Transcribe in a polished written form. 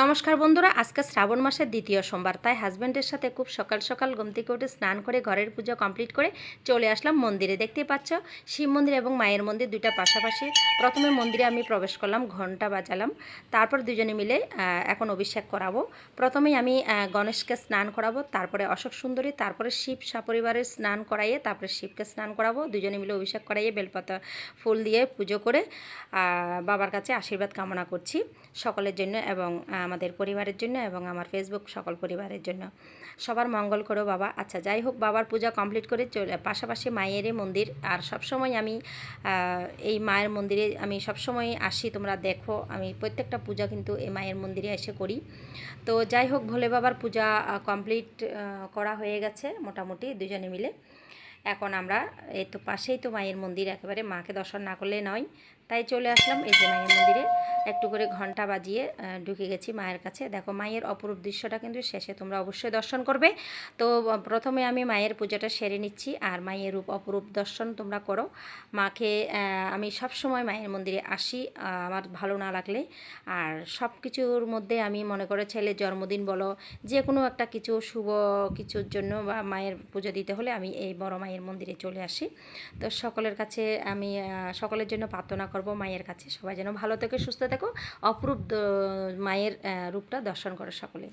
নমস্কার বন্ধুরা, আজকে শ্রাবণ মাসের দ্বিতীয় সোমবার, তাই হাজব্যান্ডের সাথে খুব সকাল সকাল ঘুম থেকে উঠে স্নান করে ঘরের পুজো কমপ্লিট করে চলে আসলাম মন্দিরে। দেখতেই পাচ্ছ শিব মন্দির এবং মায়ের মন্দির দুইটা পাশাপাশি। প্রথমে মন্দিরে আমি প্রবেশ করলাম, ঘন্টা বাজালাম, তারপর দুজনে মিলে এখন অভিষেক করাবো। প্রথমেই আমি গণেশকে স্নান করাবো, তারপরে অশোক সুন্দরী, তারপরে শিব সপরিবারের স্নান করাইয়ে তারপরে শিবকে স্নান করাবো। দুজনে মিলে অভিষেক করাইয়ে বেলপাতা ফুল দিয়ে পুজো করে বাবার কাছে আশীর্বাদ কামনা করছি সকলের জন্য এবং আমাদের পরিবারের জন্য এবং আমার ফেসবুক সকল পরিবারের জন্য। সবার মঙ্গল করো বাবা। আচ্ছা, যাই হোক, বাবার পূজা কমপ্লিট করে চলে পাশাপাশি মায়েরই মন্দির, আর সবসময় আমি এই মায়ের মন্দিরে আমি সবসময় আসি। তোমরা দেখো আমি প্রত্যেকটা পূজা কিন্তু এই মায়ের মন্দিরে এসে করি। তো যাই হোক, ভোলে বাবার পূজা কমপ্লিট করা হয়ে গেছে মোটামুটি দুজনে মিলে। এখন আমরা এই তো পাশেই তো মায়ের মন্দির, একেবারে মাকে দর্শন না করলে নয়, তাই চলে আসলাম এই যে মায়ের মন্দিরে। একটু করে ঘন্টা বাজিয়ে ঢুকে গেছি মায়ের কাছে। দেখো মায়ের অপরূপ দৃশ্যটা কিন্তু শেষে তোমরা অবশ্যই দর্শন করবে। তো প্রথমে আমি মায়ের পূজাটা সেরে নিচ্ছি, আর মায়ের রূপ অপরূপ দর্শন তোমরা করো। মাকে আমি সব সময় মায়ের মন্দিরে আসি আমার ভালো না লাগলে। আর সব কিছুর মধ্যে আমি মনে করে ছেলের জন্মদিন বলো, যে কোনো একটা কিছু শুভ কিছুর জন্য বা মায়ের পুজো দিতে হলে আমি এই বড় মায়ের মন্দিরে চলে আসি। তো সকলের কাছে আমি সকলের জন্য প্রার্থনা করব মায়ের কাছে, সবাই যেন ভালো থেকে সুস্থ থেকো, অপরূপ মায়ের রূপটা দর্শন করো সকলে।